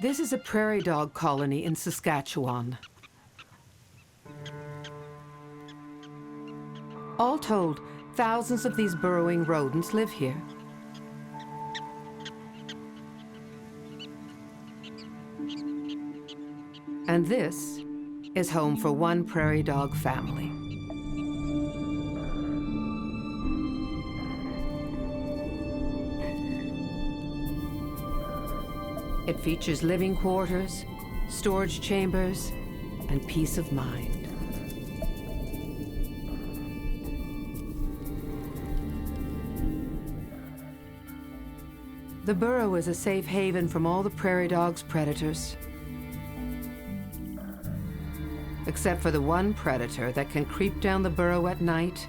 This is a prairie dog colony in Saskatchewan. All told, thousands of these burrowing rodents live here. And this is home for one prairie dog family. It features living quarters, storage chambers, and peace of mind. The burrow is a safe haven from all the prairie dog's predators. Except for the one predator that can creep down the burrow at night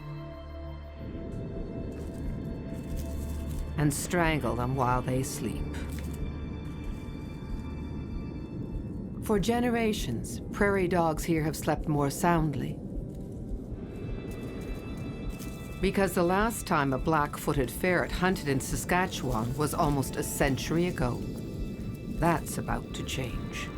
and strangle them while they sleep. For generations, prairie dogs here have slept more soundly. Because the last time a black-footed ferret hunted in Saskatchewan was almost a century ago. That's about to change.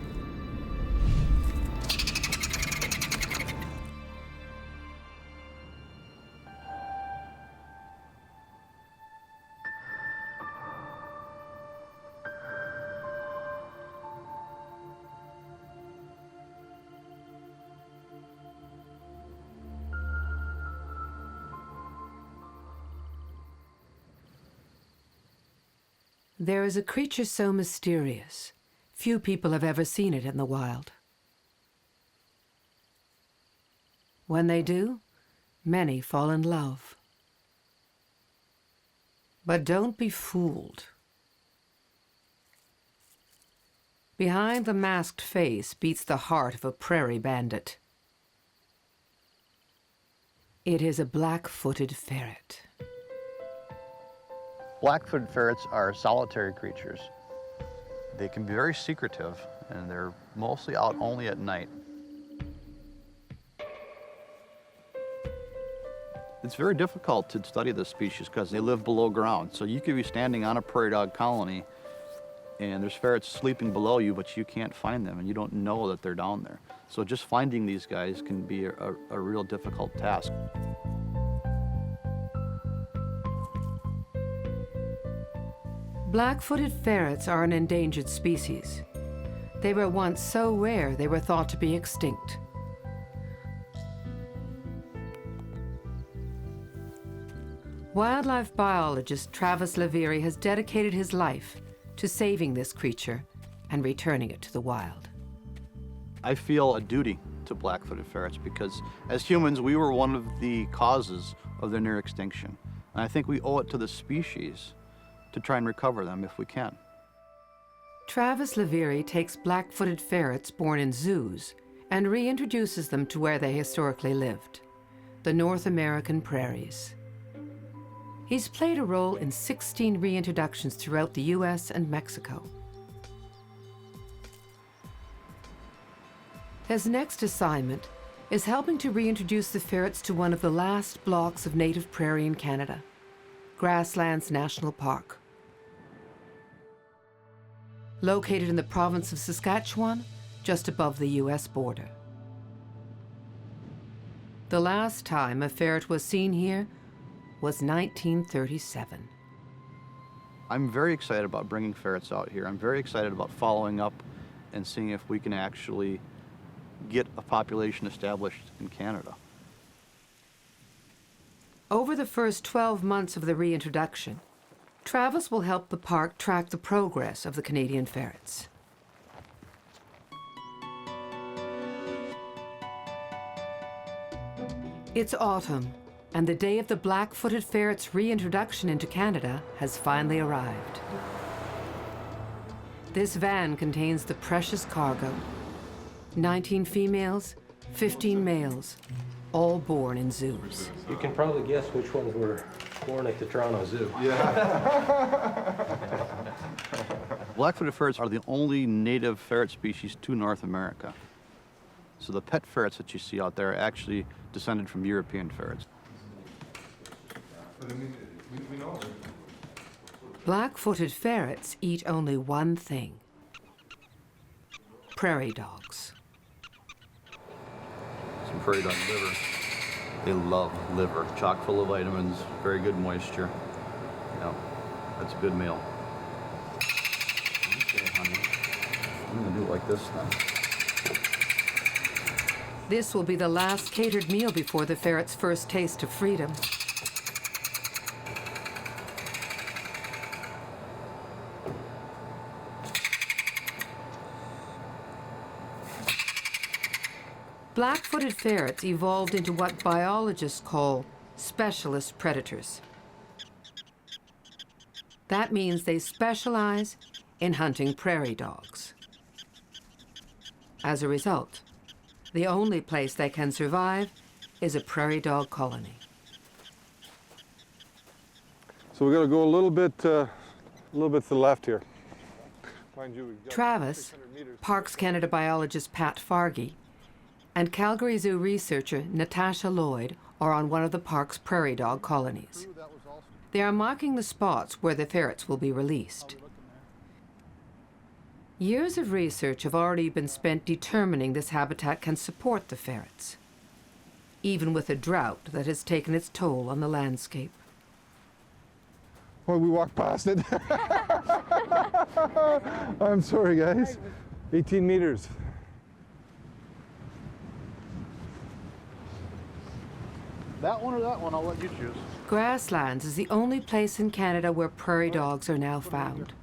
There is a creature so mysterious, few people have ever seen it in the wild. When they do, many fall in love. But don't be fooled. Behind the masked face beats the heart of a prairie bandit. It is a black-footed ferret. Black-footed ferrets are solitary creatures. They can be very secretive, and they're mostly out only at night. It's very difficult to study this species because they live below ground. So you could be standing on a prairie dog colony, and there's ferrets sleeping below you, but you can't find them, and you don't know that they're down there. So just finding these guys can be a real difficult task. Black-footed ferrets are an endangered species. They were once so rare they were thought to be extinct. Wildlife biologist Travis Levere has dedicated his life to saving this creature and returning it to the wild. I feel a duty to black-footed ferrets because as humans, we were one of the causes of their near extinction. And I think we owe it to the species to try and recover them if we can. Travis Levere takes black-footed ferrets born in zoos and reintroduces them to where they historically lived, the North American prairies. He's played a role in 16 reintroductions throughout the US and Mexico. His next assignment is helping to reintroduce the ferrets to one of the last blocks of native prairie in Canada, Grasslands National Park. Located in the province of Saskatchewan, just above the US border. The last time a ferret was seen here was 1937. I'm very excited about bringing ferrets out here. I'm very excited about following up and seeing if we can actually get a population established in Canada. Over the first 12 months of the reintroduction, Travis will help the park track the progress of the Canadian ferrets. It's autumn, and the day of the black-footed ferret's reintroduction into Canada has finally arrived. This van contains the precious cargo. 19 females, 15 males, all born in zoos. You can probably guess which ones were born at the Toronto Zoo. Black-footed ferrets are the only native ferret species to North America. So the pet ferrets that you see out there are actually descended from European ferrets. Black-footed ferrets eat only one thing: prairie dogs. Some prairie dog liver. They love liver. Chock full of vitamins, very good moisture. Yeah, that's a good meal. Okay, honey. I'm gonna do it like this then. This will be the last catered meal before the ferret's first taste of freedom. Black-footed ferrets evolved into what biologists call specialist predators. That means they specialize in hunting prairie dogs. As a result, the only place they can survive is a prairie dog colony. So we're going to go a little bit to the left here. Mind you, we've got Travis, 600 meters. Parks Canada biologist Pat Fargy, and Calgary Zoo researcher Natasha Lloyd are on one of the park's prairie dog colonies. They are marking the spots where the ferrets will be released. Years of research have already been spent determining this habitat can support the ferrets, even with a drought that has taken its toll on the landscape. Well, we walked past it. I'm sorry, guys. 18 meters. That one or that one, I'll let you choose. Grasslands is the only place in Canada where prairie dogs are now found.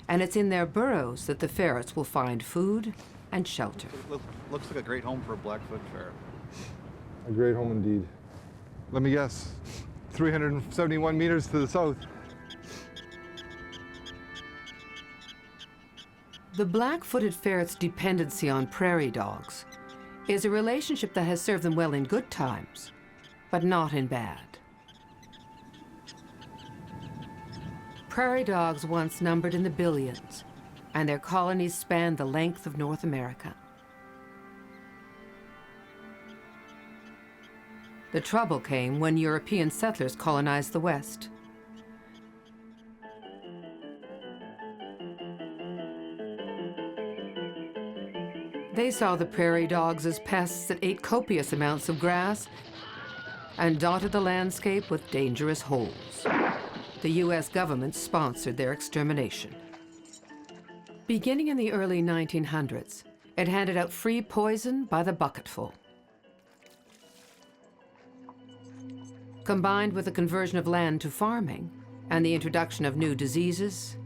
And it's in their burrows that the ferrets will find food and shelter. Looks like a great home for a Blackfoot ferret. A great home indeed. Let me guess. 371 meters to the south. The black-footed ferret's dependency on prairie dogs is a relationship that has served them well in good times, but not in bad. Prairie dogs once numbered in the billions, and their colonies spanned the length of North America. The trouble came when European settlers colonized the West. They saw the prairie dogs as pests that ate copious amounts of grass and dotted the landscape with dangerous holes. The U.S. government sponsored their extermination. Beginning in the early 1900s, it handed out free poison by the bucketful. Combined with the conversion of land to farming and the introduction of new diseases,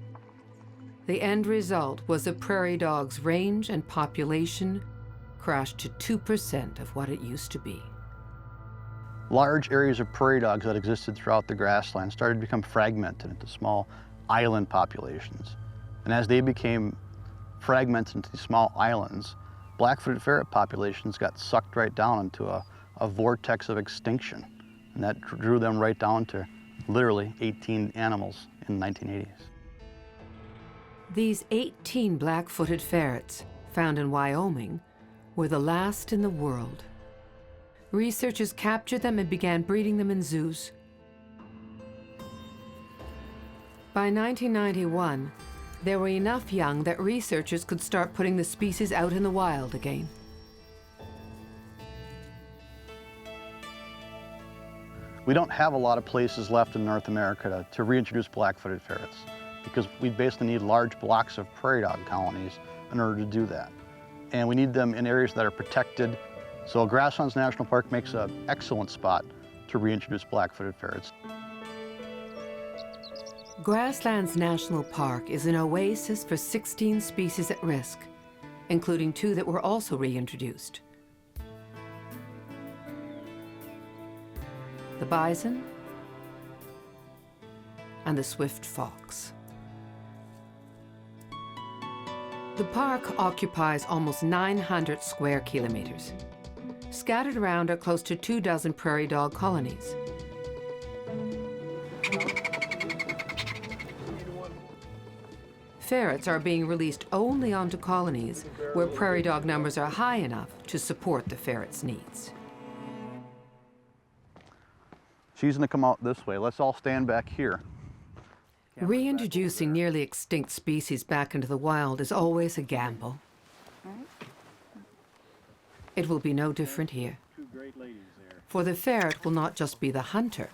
the end result was the prairie dog's range and population crashed to 2% of what it used to be. Large areas of prairie dogs that existed throughout the grasslands started to become fragmented into small island populations. And as they became fragmented into these small islands, black-footed ferret populations got sucked right down into a vortex of extinction. And that drew them right down to literally 18 animals in the 1980s. These 18 black-footed ferrets, found in Wyoming, were the last in the world. Researchers captured them and began breeding them in zoos. By 1991, there were enough young that researchers could start putting the species out in the wild again. We don't have a lot of places left in North America to reintroduce black-footed ferrets because we basically need large blocks of prairie dog colonies in order to do that. And we need them in areas that are protected. So Grasslands National Park makes an excellent spot to reintroduce black-footed ferrets. Grasslands National Park is an oasis for 16 species at risk, including 2 that were also reintroduced. The bison and the swift fox. The park occupies almost 900 square kilometers. Scattered around are close to 24 prairie dog colonies. Ferrets are being released only onto colonies where prairie dog numbers are high enough to support the ferret's needs. She's gonna come out this way. Let's all stand back here. Reintroducing nearly extinct species back into the wild is always a gamble. It will be no different here. For the ferret will not just be the hunter,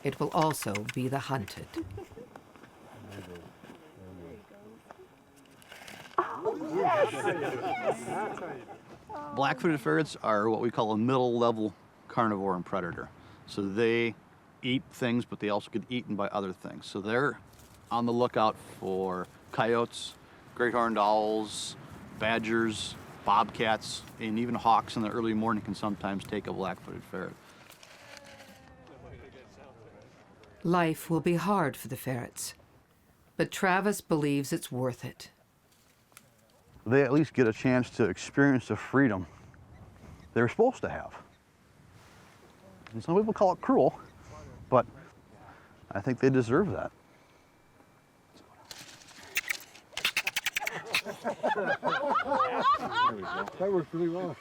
it will also be the hunted. Black-footed ferrets are what we call a middle-level carnivore and predator. So they eat things, but they also get eaten by other things. So they're on the lookout for coyotes, great horned owls, badgers, bobcats, and even hawks in the early morning can sometimes take a black-footed ferret. Life will be hard for the ferrets, but Travis believes it's worth it. They at least get a chance to experience the freedom they're supposed to have. And some people call it cruel, but I think they deserve that. That worked really well,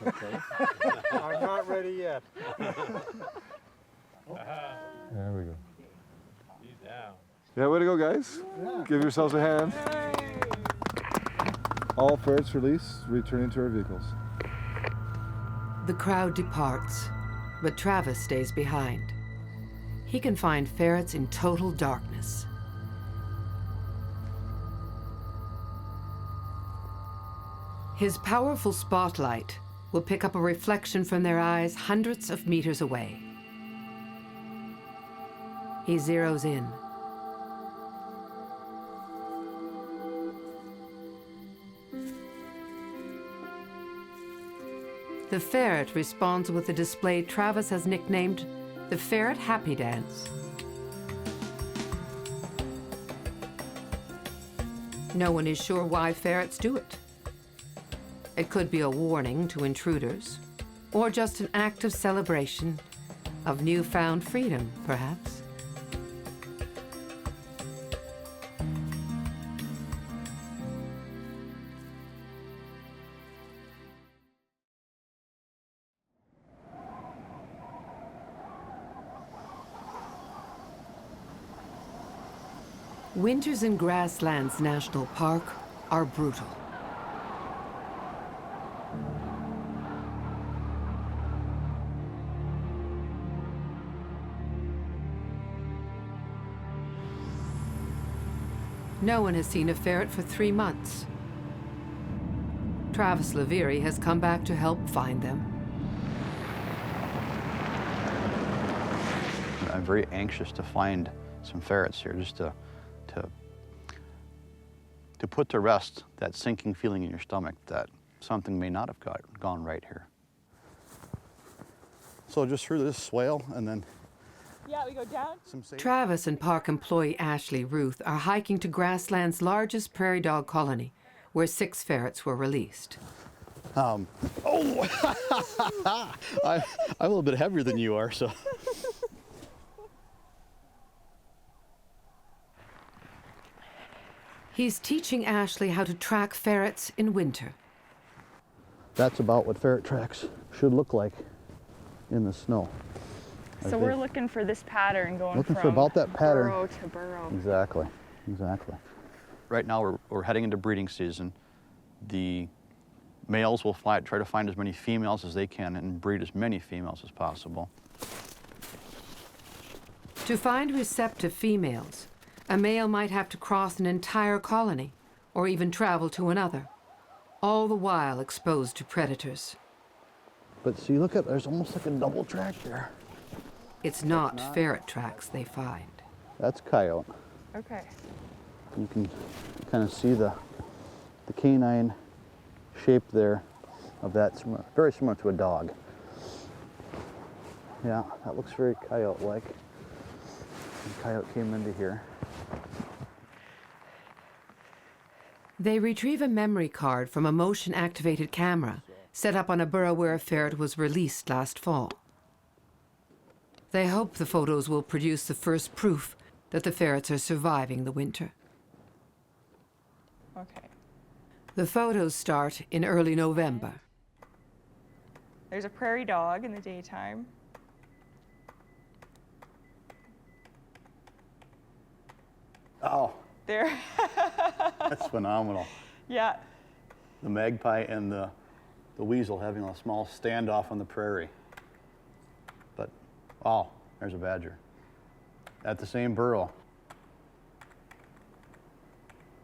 I'm not ready yet. There we go. He's down. Yeah, way to go, guys. Yeah. Give yourselves a hand. All ferrets released, returning to our vehicles. The crowd departs, but Travis stays behind. He can find ferrets in total darkness. His powerful spotlight will pick up a reflection from their eyes hundreds of meters away. He zeroes in. The ferret responds with a display Travis has nicknamed the Ferret Happy Dance. No one is sure why ferrets do it. It could be a warning to intruders, or just an act of celebration of newfound freedom, perhaps. Winters in Grasslands National Park are brutal. No one has seen a ferret for 3 months. Travis Leveri has come back to help find them. I'm very anxious to find some ferrets here, just to put to rest that sinking feeling in your stomach that something may not have gone right here. So just through this swale and then... Yeah, we go down. Travis and park employee Ashley Ruth are hiking to Grassland's largest prairie dog colony, where 6 ferrets were released. I'm a little bit heavier than you are, so... He's teaching Ashley how to track ferrets in winter. That's about what ferret tracks should look like in the snow. So we're looking for this pattern going looking from for about that pattern. burrow to burrow. Exactly, exactly. Right now we're heading into breeding season. The males will try to find as many females as they can and breed as many females as possible. To find receptive females, a male might have to cross an entire colony or even travel to another, all the while exposed to predators. But see, look at, there's almost like a double track there. It's not ferret tracks they find. That's coyote. Okay. You can kind of see the canine shape there of that, very similar to a dog. Yeah, that looks very coyote-like. The coyote came into here. They retrieve a memory card from a motion-activated camera set up on a burrow where a ferret was released last fall. They hope the photos will produce the first proof that the ferrets are surviving the winter. Okay. The photos start in early November. There's a prairie dog in the daytime. Oh, There. that's phenomenal. Yeah. The magpie and the the weasel having a small standoff on the prairie. But, wow, there's a badger. At the same burrow.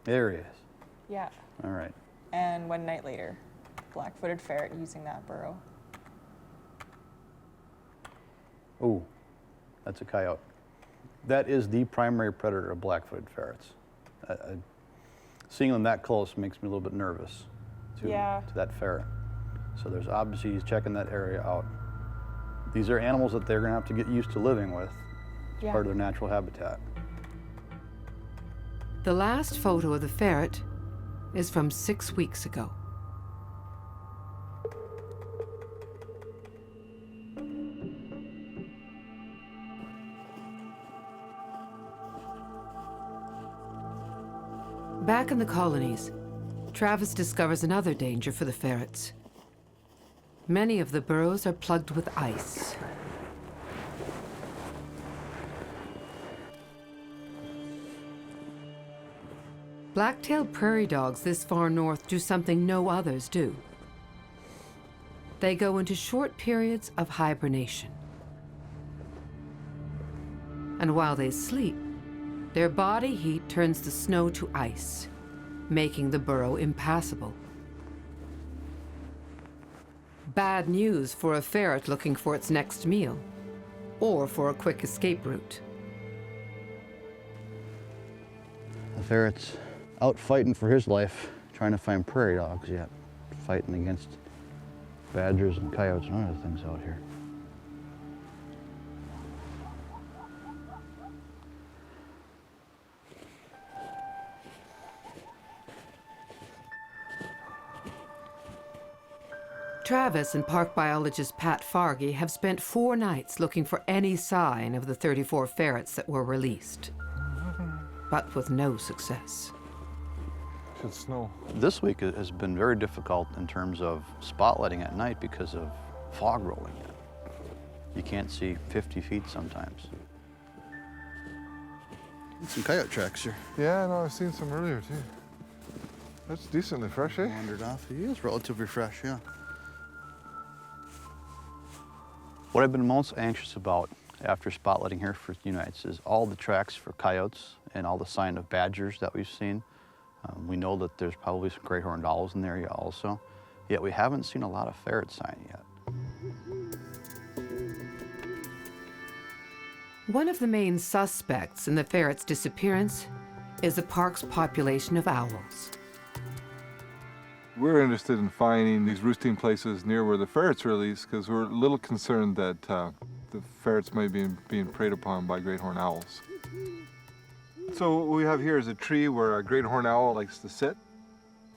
There he is. Yeah. All right. And 1 night later, black-footed ferret using that burrow. Ooh, that's a coyote. That is the primary predator of black-footed ferrets. Seeing them that close makes me a little bit nervous to that ferret. So there's obviously, he's checking that area out. These are animals that they're gonna have to get used to living with. It's part of their natural habitat. The last photo of the ferret is from 6 weeks ago. Back in the colonies, Travis discovers another danger for the ferrets. Many of the burrows are plugged with ice. Black-tailed prairie dogs this far north do something no others do. They go into short periods of hibernation. And while they sleep, their body heat turns the snow to ice, making the burrow impassable. Bad news for a ferret looking for its next meal, or for a quick escape route. The ferret's out fighting for his life, trying to find prairie dogs yet, fighting against badgers and coyotes and other things out here. Travis and park biologist Pat Fargy have spent 4 nights looking for any sign of the 34 ferrets that were released, but with no success. Should snow. This week has been very difficult in terms of spotlighting at night because of fog rolling in. You can't see 50 feet sometimes. Some coyote tracks here. Yeah, no, I've seen some earlier too. That's decently fresh, eh? Wandered off. He is relatively fresh, yeah. What I've been most anxious about after spotlighting here for unites is all the tracks for coyotes and all the sign of badgers that we've seen. We know that there's probably some great horned owls in the area also, yet we haven't seen a lot of ferret sign yet. One of the main suspects in the ferret's disappearance is the park's population of owls. We're interested in finding these roosting places near where the ferrets release because we're a little concerned that the ferrets may be being preyed upon by great horned owls. So what we have here is a tree where a great horned owl likes to sit.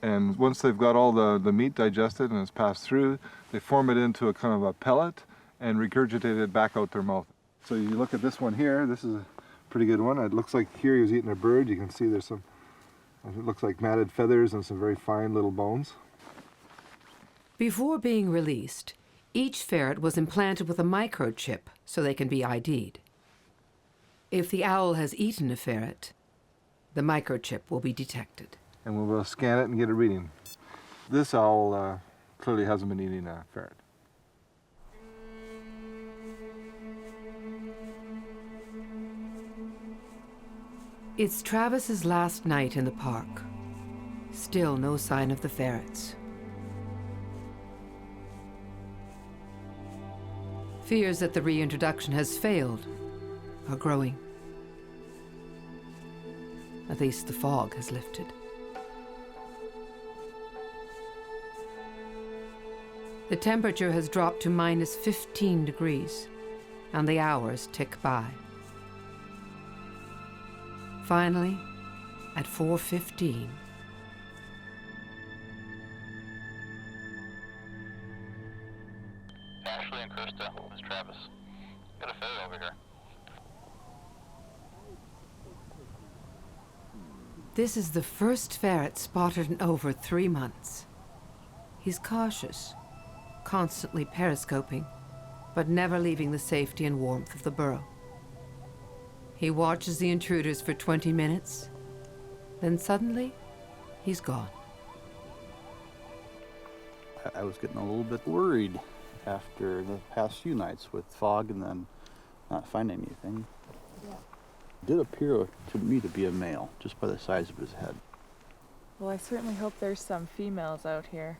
And once they've got all the meat digested and it's passed through, they form it into a kind of a pellet and regurgitate it back out their mouth. So you look at this one here, this is a pretty good one. It looks like here he was eating a bird. You can see there's some, it looks like matted feathers and some very fine little bones. Before being released, each ferret was implanted with a microchip so they can be ID'd. If the owl has eaten a ferret, the microchip will be detected. And we'll be able to scan it and get a reading. This owl clearly hasn't been eating a ferret. It's Travis's last night in the park. Still no sign of the ferrets. Fears that the reintroduction has failed are growing. At least the fog has lifted. The temperature has dropped to minus 15 degrees, and the hours tick by. Finally, at 4:15, Ashley and Krista, it's Travis. Got a ferret over here. this is the first ferret spotted in over 3 months. He's cautious, constantly periscoping, but never leaving the safety and warmth of the burrow. He watches the intruders for 20 minutes, then suddenly, he's gone. I was getting a little bit worried after the past few nights with fog and then not finding anything. Yeah. It did appear to me to be a male, just by the size of his head. Well, I certainly hope there's some females out here.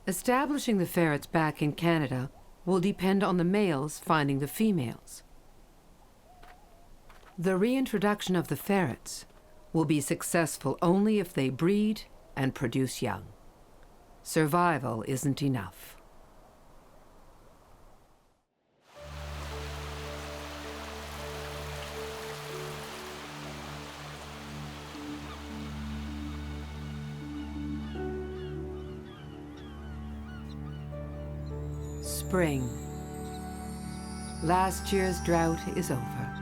Establishing the ferrets back in Canada will depend on the males finding the females. The reintroduction of the ferrets will be successful only if they breed and produce young. Survival isn't enough. Spring. Last year's drought is over.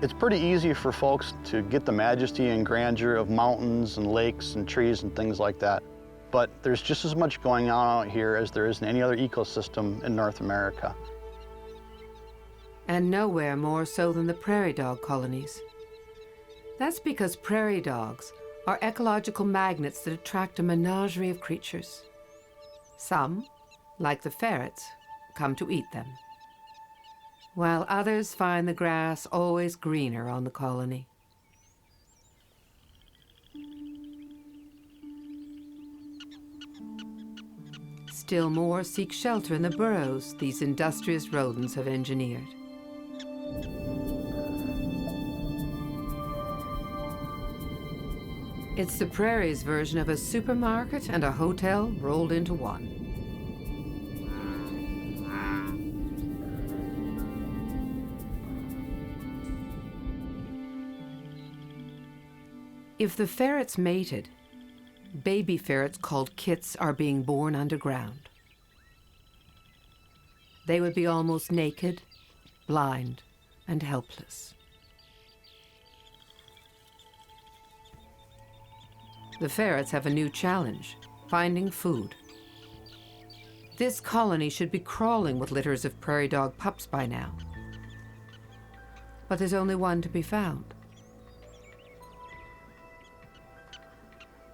It's pretty easy for folks to get the majesty and grandeur of mountains and lakes and trees and things like that. But there's just as much going on out here as there is in any other ecosystem in North America. And nowhere more so than the prairie dog colonies. That's because prairie dogs are ecological magnets that attract a menagerie of creatures. Some, like the ferrets, come to eat them, while others find the grass always greener on the colony. Still more seek shelter in the burrows these industrious rodents have engineered. It's the prairie's version of a supermarket and a hotel rolled into one. If the ferrets mated, baby ferrets called kits are being born underground. They would be almost naked, blind, and helpless. The ferrets have a new challenge, finding food. This colony should be crawling with litters of prairie dog pups by now. But there's only one to be found.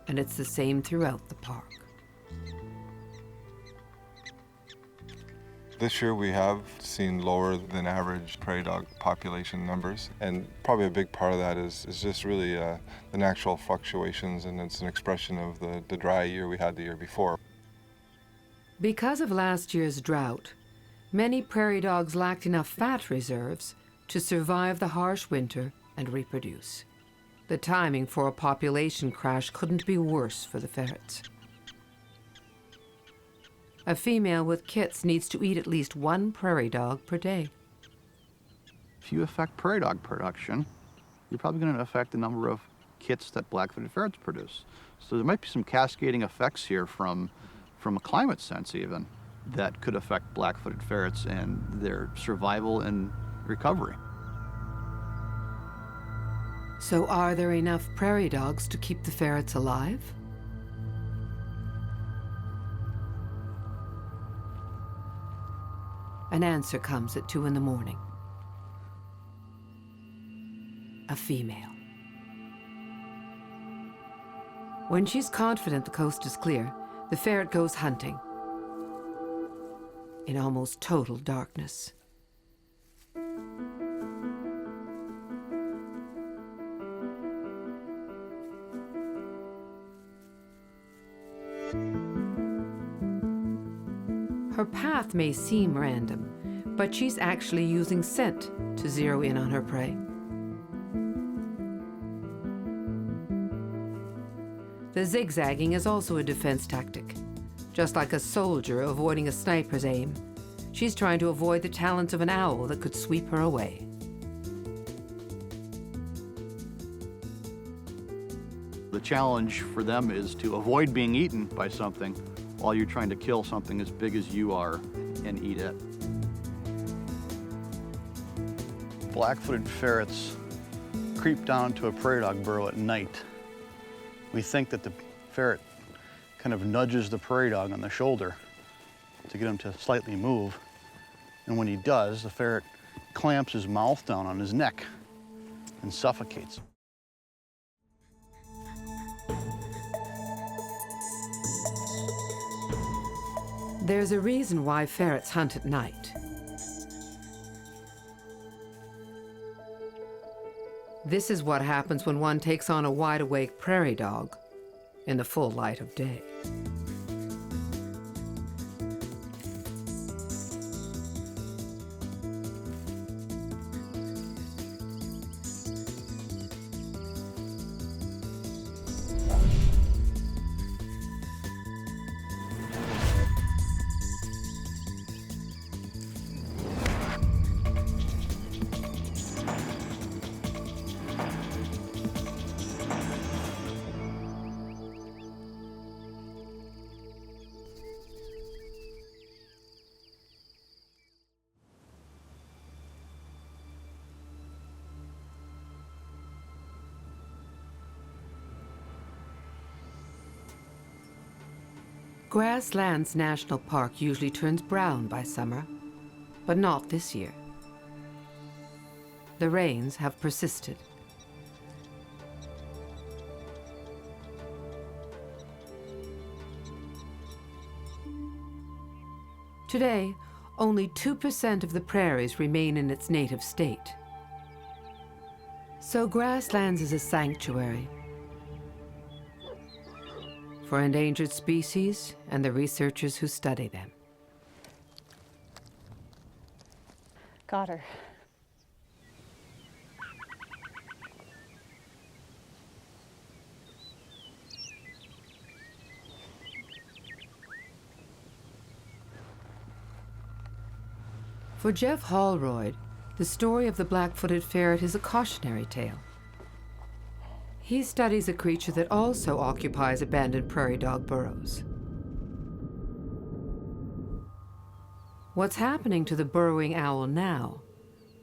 And it's the same throughout the park. This year we have seen lower than average prairie dog population numbers, and probably a big part of that is just really the natural fluctuations, and it's an expression of the dry year we had the year before. Because of last year's drought, many prairie dogs lacked enough fat reserves to survive the harsh winter and reproduce. The timing for a population crash couldn't be worse for the ferrets. A female with kits needs to eat at least one prairie dog per day. If you affect prairie dog production, you're probably going to affect the number of kits that black-footed ferrets produce. So there might be some cascading effects here from a climate sense even, that could affect black-footed ferrets and their survival and recovery. So are there enough prairie dogs to keep the ferrets alive? An answer comes at 2 in the morning. A female. When she's confident the coast is clear, the ferret goes hunting in almost total darkness. Her path may seem random, but she's actually using scent to zero in on her prey. The zigzagging is also a defense tactic. Just like a soldier avoiding a sniper's aim, she's trying to avoid the talons of an owl that could sweep her away. The challenge for them is to avoid being eaten by something while you're trying to kill something as big as you are and eat it. Black-footed ferrets creep down to a prairie dog burrow at night. We think that the ferret kind of nudges the prairie dog on the shoulder to get him to slightly move. And when he does, the ferret clamps his mouth down on his neck and suffocates. There's a reason why ferrets hunt at night. This is what happens when one takes on a wide-awake prairie dog in the full light of day. Grasslands National Park usually turns brown by summer, but not this year. The rains have persisted. Today, only 2% of the prairies remain in its native state. So grasslands is a sanctuary for endangered species and the researchers who study them. Got her. For Jeff Holroyd, the story of the black-footed ferret is a cautionary tale. He studies a creature that also occupies abandoned prairie dog burrows. What's happening to the burrowing owl now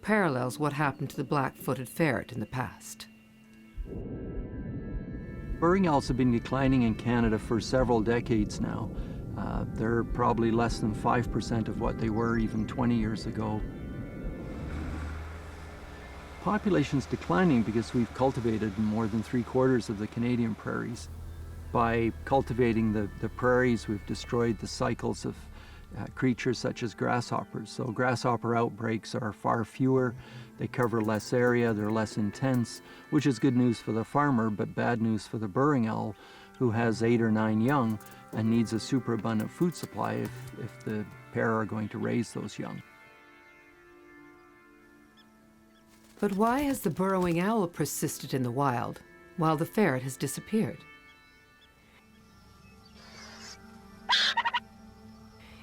parallels what happened to the black-footed ferret in the past. Burrowing owls have been declining in Canada for several decades now. They're probably less than 5% of what they were even 20 years ago. Population's declining because we've cultivated more than 3/4 of the Canadian prairies. By cultivating the prairies, we've destroyed the cycles of creatures such as grasshoppers. So grasshopper outbreaks are far fewer, they cover less area, they're less intense, which is good news for the farmer, but bad news for the burrowing owl, who has 8 or 9 young and needs a superabundant food supply if the pair are going to raise those young. But why has the burrowing owl persisted in the wild while the ferret has disappeared?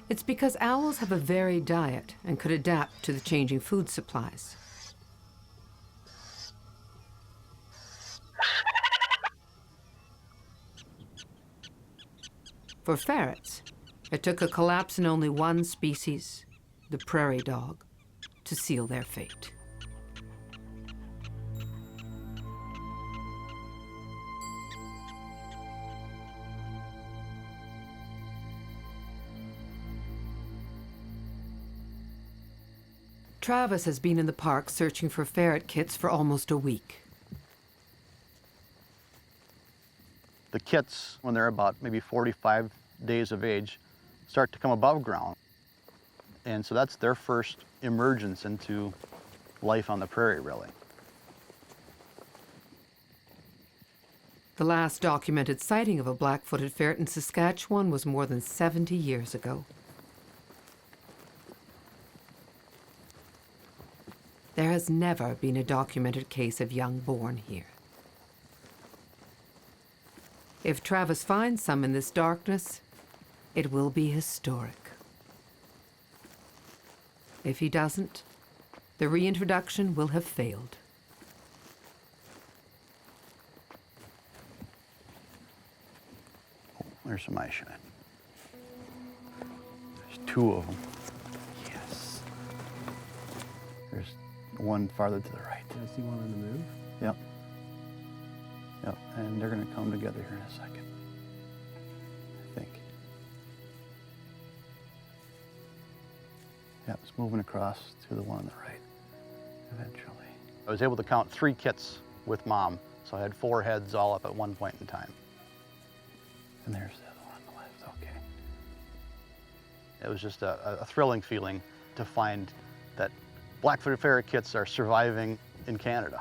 It's because owls have a varied diet and could adapt to the changing food supplies. For ferrets, it took a collapse in only one species, the prairie dog, to seal their fate. Travis has been in the park searching for ferret kits for almost a week. The kits, when they're about maybe 45 days of age, start to come above ground. And so that's their first emergence into life on the prairie, really. The last documented sighting of a black-footed ferret in Saskatchewan was more than 70 years ago. There has never been a documented case of young born here. If Travis finds some in this darkness, it will be historic. If he doesn't, the reintroduction will have failed. Oh, there's some eye shine. There's 2 of them. Yes. There's one farther to the right. I see one on the move. Yep. Yep, and they're gonna come together here in a second, I think. Yep, it's moving across to the one on the right, eventually. I was able to count 3 kits with Mom, so I had 4 heads all up at one point in time. And there's the other one on the left, okay. It was just a thrilling feeling to find that black-footed ferret kits are surviving in Canada.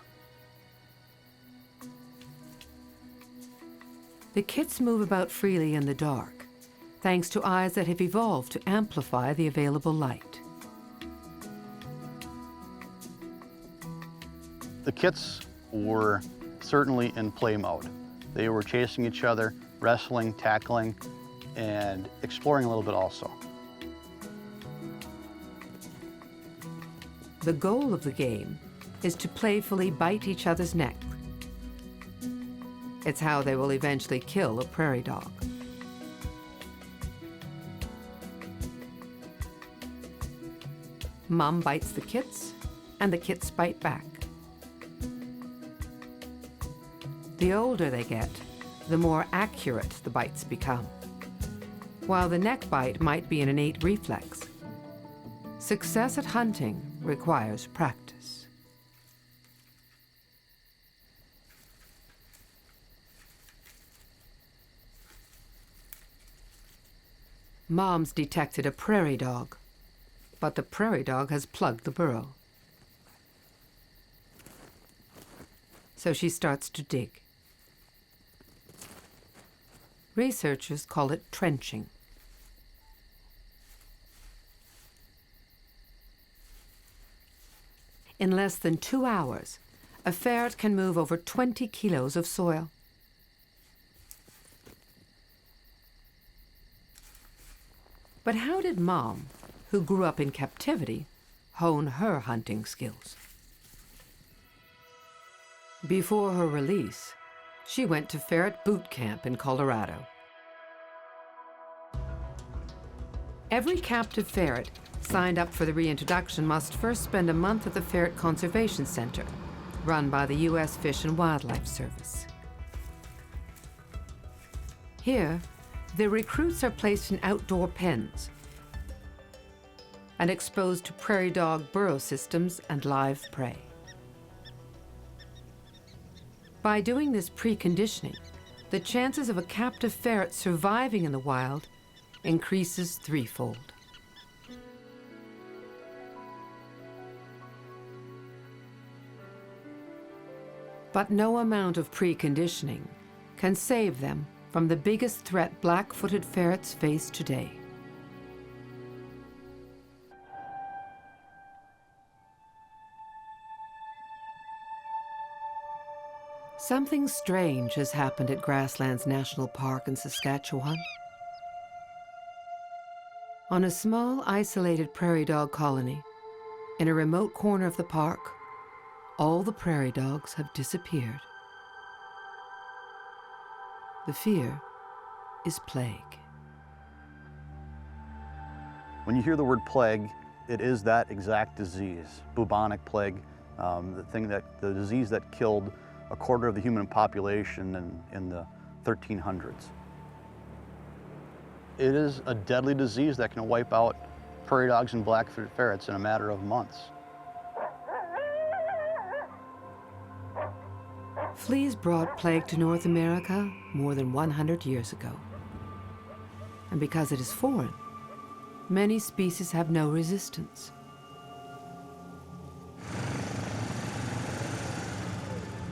The kits move about freely in the dark, thanks to eyes that have evolved to amplify the available light. The kits were certainly in play mode. They were chasing each other, wrestling, tackling, and exploring a little bit also. The goal of the game is to playfully bite each other's neck. It's how they will eventually kill a prairie dog. Mom bites the kits, and the kits bite back. The older they get, the more accurate the bites become. While the neck bite might be an innate reflex, success at hunting requires practice. Mom's detected a prairie dog, but the prairie dog has plugged the burrow. So she starts to dig. Researchers call it trenching. In less than 2 hours, a ferret can move over 20 kilos of soil. But how did Mom, who grew up in captivity, hone her hunting skills? Before her release, she went to ferret boot camp in Colorado. Every captive ferret signed up for the reintroduction must first spend a month at the Ferret Conservation Center, run by the U.S. Fish and Wildlife Service. Here, the recruits are placed in outdoor pens and exposed to prairie dog burrow systems and live prey. By doing this preconditioning, the chances of a captive ferret surviving in the wild increases threefold. But no amount of preconditioning can save them from the biggest threat black-footed ferrets face today. Something strange has happened at Grasslands National Park in Saskatchewan. On a small, isolated prairie dog colony, in a remote corner of the park, all the prairie dogs have disappeared. The fear is plague. When you hear the word plague, it is that exact disease, bubonic plague, the disease that killed a quarter of the human population in the 1300s. It is a deadly disease that can wipe out prairie dogs and black-footed ferrets in a matter of months. Fleas brought plague to North America more than 100 years ago. And because it is foreign, many species have no resistance.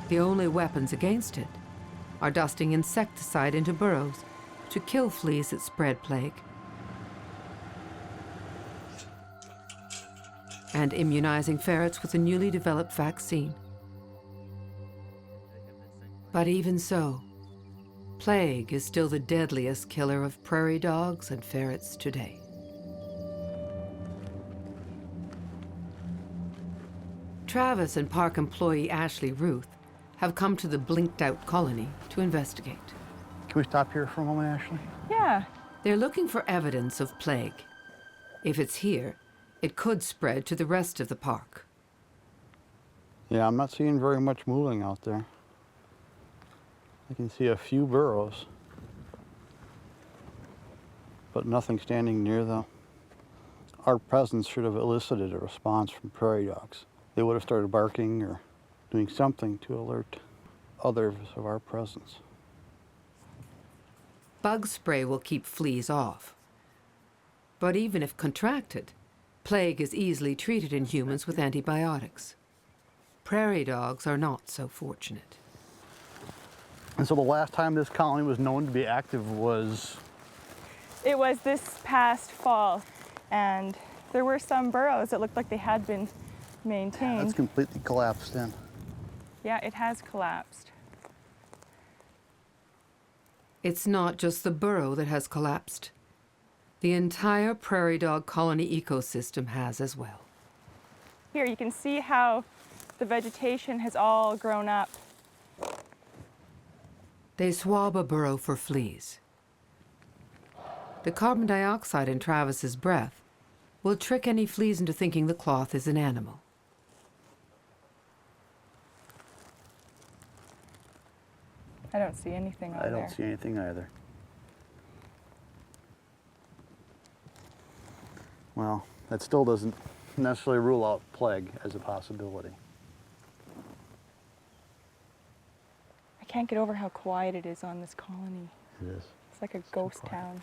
The only weapons against it are dusting insecticide into burrows to kill fleas that spread plague, and immunizing ferrets with a newly developed vaccine. But even so, plague is still the deadliest killer of prairie dogs and ferrets today. Travis and park employee Ashley Ruth have come to the blinked-out colony to investigate. Can we stop here for a moment, Ashley? Yeah. They're looking for evidence of plague. If it's here, it could spread to the rest of the park. Yeah, I'm not seeing very much moving out there. I can see a few burrows, but nothing standing near them. Our presence should have elicited a response from prairie dogs. They would have started barking or doing something to alert others of our presence. Bug spray will keep fleas off. But even if contracted, plague is easily treated in humans with antibiotics. Prairie dogs are not so fortunate. And so the last time this colony was known to be active was... It was this past fall, and there were some burrows that looked like they had been maintained. That's completely collapsed in. Yeah, it has collapsed. It's not just the burrow that has collapsed. The entire prairie dog colony ecosystem has as well. Here you can see how the vegetation has all grown up. They swab a burrow for fleas. The carbon dioxide in Travis's breath will trick any fleas into thinking the cloth is an animal. I don't see anything on there. I don't see anything either. Well, that still doesn't necessarily rule out plague as a possibility. I can't get over how quiet it is on this colony. It is. It's like a ghost town.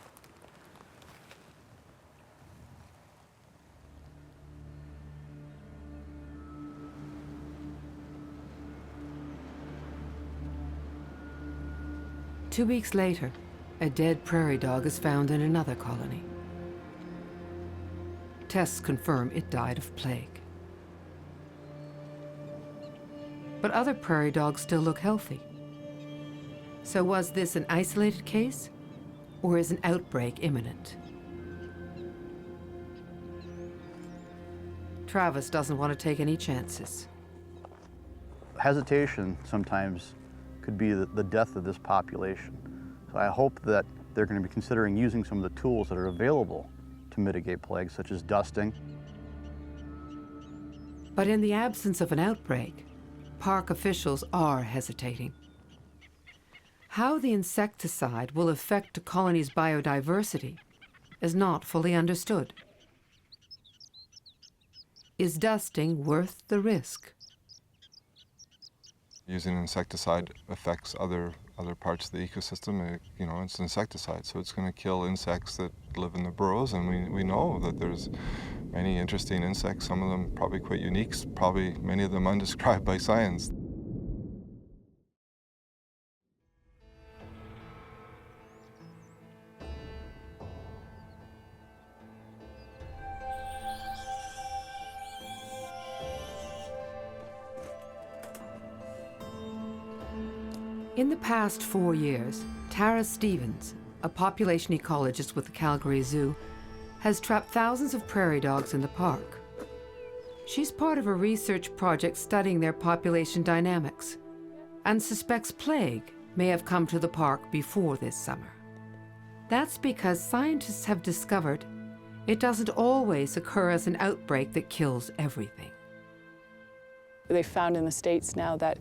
Two weeks later, a dead prairie dog is found in another colony. Tests confirm it died of plague. But other prairie dogs still look healthy. So was this an isolated case, or is an outbreak imminent? Travis doesn't want to take any chances. Hesitation sometimes could be the death of this population. So I hope that they're going to be considering using some of the tools that are available to mitigate plague, such as dusting. But in the absence of an outbreak, park officials are hesitating. How the insecticide will affect a colony's biodiversity is not fully understood. Is dusting worth the risk? Using insecticide affects other parts of the ecosystem. You know, it's insecticide, so it's going to kill insects that live in the burrows, and we know that there's many interesting insects, some of them probably quite unique, probably many of them undescribed by science. In the past 4 years, Tara Stevens, a population ecologist with the Calgary Zoo, has trapped thousands of prairie dogs in the park. She's part of a research project studying their population dynamics and suspects plague may have come to the park before this summer. That's because scientists have discovered it doesn't always occur as an outbreak that kills everything. They've found in the States now that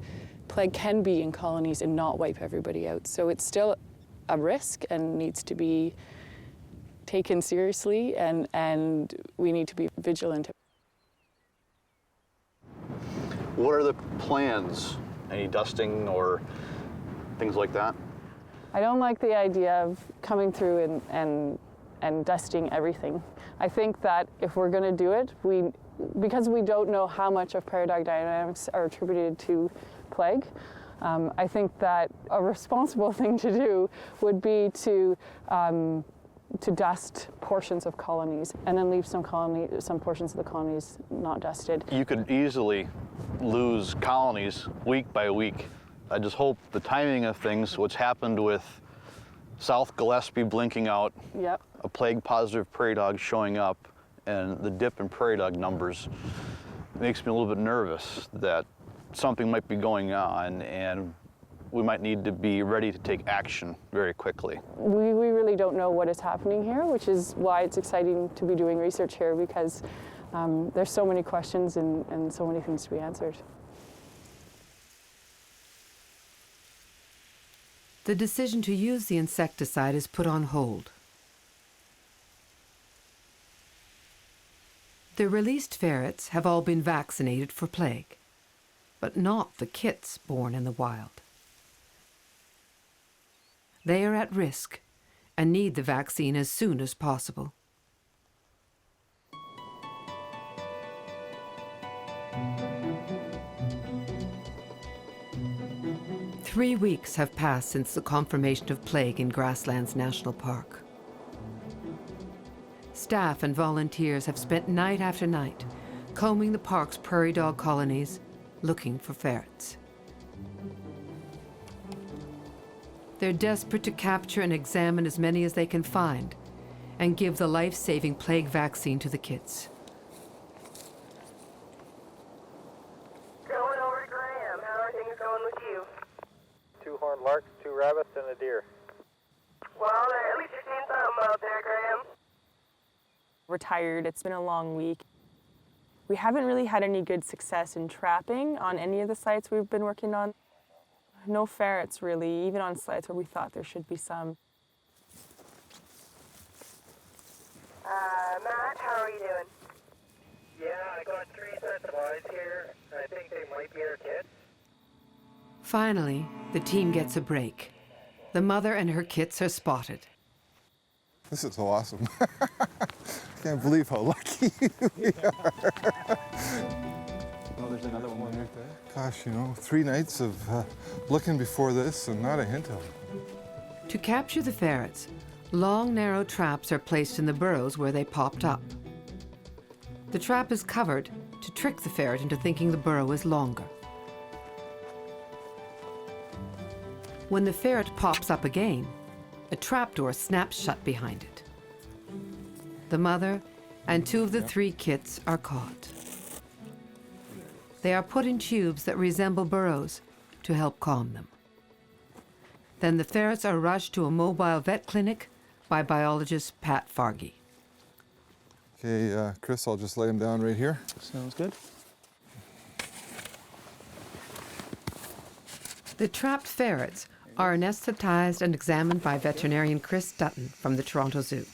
plague can be in colonies and not wipe everybody out. So it's still a risk and needs to be taken seriously, and we need to be vigilant. What are the plans? Any dusting or things like that? I don't like the idea of coming through and dusting everything. I think that if we're going to do it, because we don't know how much of prairie dog dynamics are attributed to plague, I think that a responsible thing to do would be to dust portions of colonies and then leave some portions of the colonies not dusted. You could easily lose colonies week by week. I just hope the timing of things, what's happened with South Gillespie blinking out, Yep. a plague-positive prairie dog showing up, and the dip in prairie dog numbers makes me a little bit nervous that something might be going on and we might need to be ready to take action very quickly. We really don't know what is happening here, which is why it's exciting to be doing research here, because there's so many questions and so many things to be answered. The decision to use the insecticide is put on hold. The released ferrets have all been vaccinated for plague. but not the kits born in the wild. They are at risk and need the vaccine as soon as possible. Three weeks have passed since the confirmation of plague in Grasslands National Park. Staff and volunteers have spent night after night combing the park's prairie dog colonies, looking for ferrets. They're desperate to capture and examine as many as they can find and give the life-saving plague vaccine to the kits. Going over to Graham. How are things going with you? 2 horned larks, 2 rabbits, and a deer. Well, at least you're seeing something out there, Graham. We're tired. It's been a long week. We haven't really had any good success in trapping on any of the sites we've been working on. No ferrets, really, even on sites where we thought there should be some. Matt, how are you doing? Yeah, I got 3 sets of eyes here. I think they might be our kids. Finally, the team gets a break. The mother and her kits are spotted. This is awesome. I can't believe how lucky we are. Oh, there's another one right there. Gosh, you know, 3 nights of looking before this and not a hint of it. To capture the ferrets, long, narrow traps are placed in the burrows where they popped up. The trap is covered to trick the ferret into thinking the burrow is longer. When the ferret pops up again, a trapdoor snaps shut behind it. The mother and 2 of the 3 kits are caught. They are put in tubes that resemble burrows to help calm them. Then the ferrets are rushed to a mobile vet clinic by biologist Pat Fargy. Okay, Chris, I'll just lay him down right here. Sounds good. The trapped ferrets are anesthetized and examined by veterinarian Chris Dutton from the Toronto Zoo.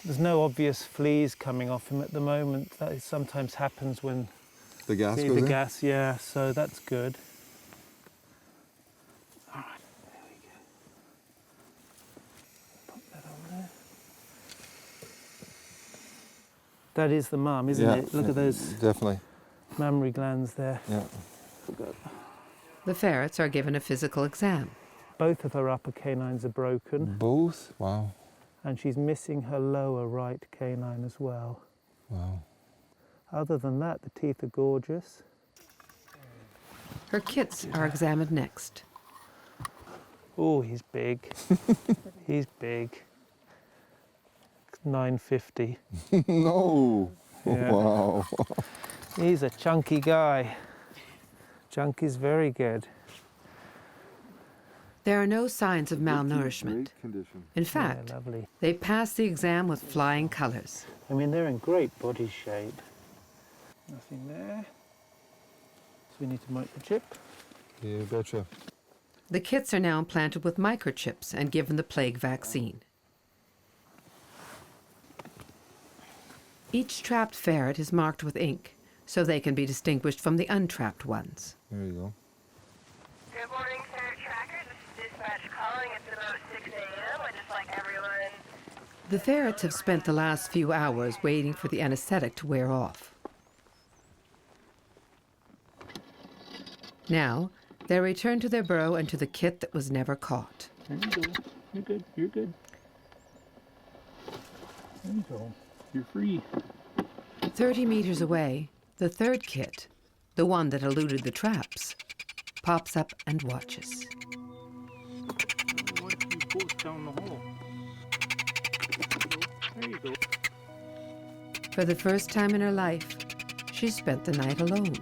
There's no obvious fleas coming off him at the moment. That sometimes happens when The gas the goes in? gas, yeah, so that's good. All right, there we go. Pop that on there. That is the mum, isn't it? Look at those Definitely. mammary glands there. Yeah. The ferrets are given a physical exam. Both of her upper canines are broken, Both? Wow. and she's missing her lower right canine as well. Wow. Other than that, the teeth are gorgeous. Her kits are examined next. Oh, he's big. He's big. 950. No. Yeah. Wow. He's a chunky guy. Chunky's very good. There are no signs of malnourishment. Great condition. In fact, Yeah, lovely. they pass the exam with flying colors. I mean, they're in great body shape. Nothing there. So we need to microchip. You betcha. The kits are now implanted with microchips and given the plague vaccine. Each trapped ferret is marked with ink so they can be distinguished from the untrapped ones. There you go. Good morning, Ferret Tracker. This is dispatch calling. It's about 6 a.m. I'd just like everyone. The ferrets have spent the last few hours waiting for the anesthetic to wear off. Now, they return to their burrow and to the kit that was never caught. There you go. You're good. You're good. There you go. You're free. 30 meters away, the third kit, the one that eluded the traps, pops up and watches. Watch you both down the hole. There you go. For the first time in her life, she spent the night alone.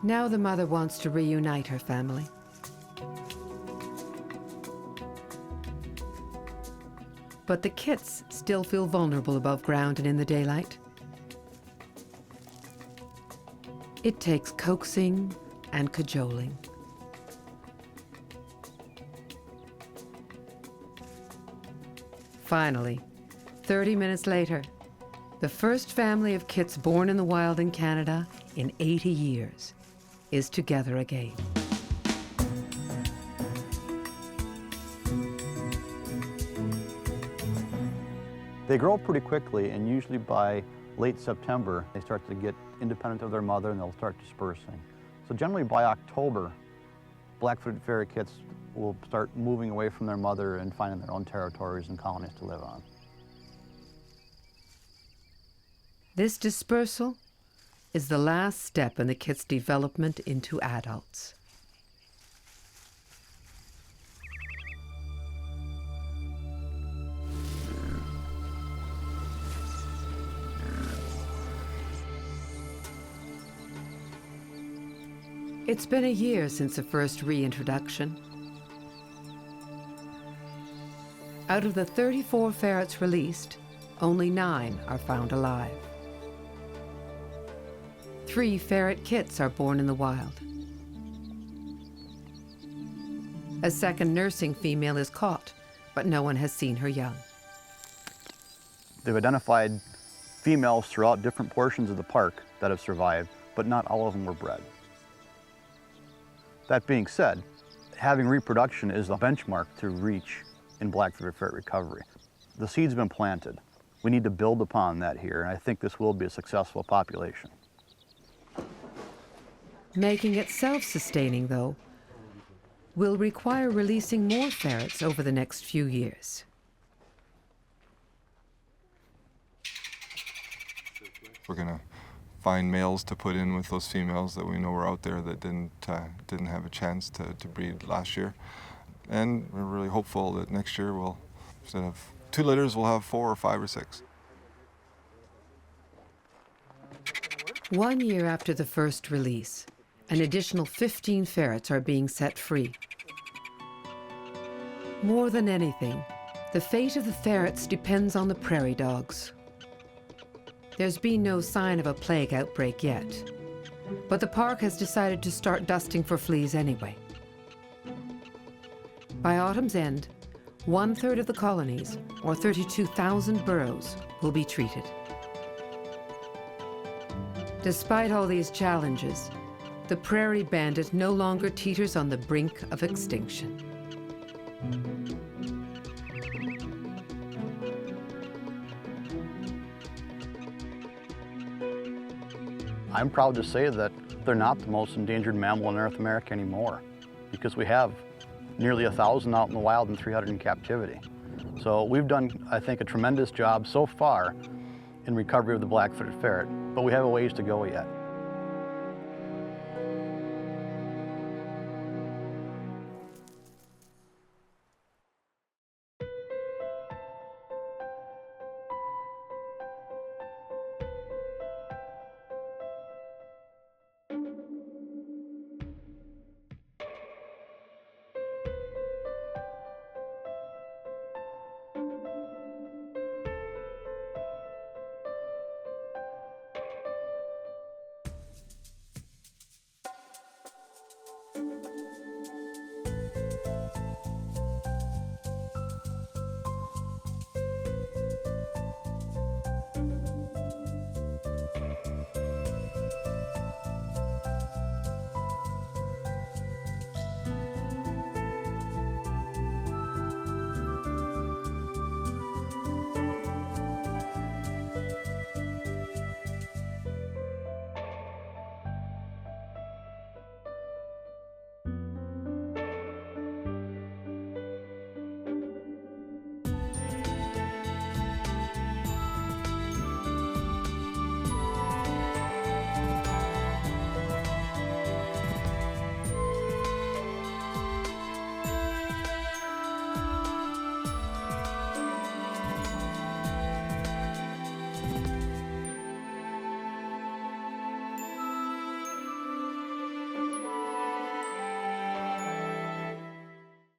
Now the mother wants to reunite her family. But the kits still feel vulnerable above ground and in the daylight. It takes coaxing and cajoling. Finally, 30 minutes later, the first family of kits born in the wild in Canada in 80 years is together again. They grow pretty quickly, and usually by late September, they start to get independent of their mother and they'll start dispersing. So generally by October, black-footed ferret kits will start moving away from their mother and finding their own territories and colonies to live on. This dispersal is the last step in the kit's development into adults. It's been a year since the first reintroduction. Out of the 34 ferrets released, only 9 are found alive. 3 ferret kits are born in the wild. A second nursing female is caught, but no one has seen her young. They've identified females throughout different portions of the park that have survived, but not all of them were bred. That being said, having reproduction is the benchmark to reach in black-footed ferret recovery. The seed's been planted. We need to build upon that here, and I think this will be a successful population. Making it self-sustaining, though, will require releasing more ferrets over the next few years. We're gonna find males to put in with those females that we know were out there that didn't have a chance to breed last year. And we're really hopeful that next year we'll, instead of 2 litters, we'll have 4 or 5 or 6. 1 year after the first release, an additional 15 ferrets are being set free. More than anything, the fate of the ferrets depends on the prairie dogs. There's been no sign of a plague outbreak yet, but the park has decided to start dusting for fleas anyway. By autumn's end, 1/3 of the colonies, or 32,000 burrows, will be treated. Despite all these challenges, the prairie bandit no longer teeters on the brink of extinction. I'm proud to say that they're not the most endangered mammal in North America anymore, because we have nearly 1,000 out in the wild and 300 in captivity. So we've done, I think, a tremendous job so far in recovery of the black-footed ferret, but we have a ways to go yet.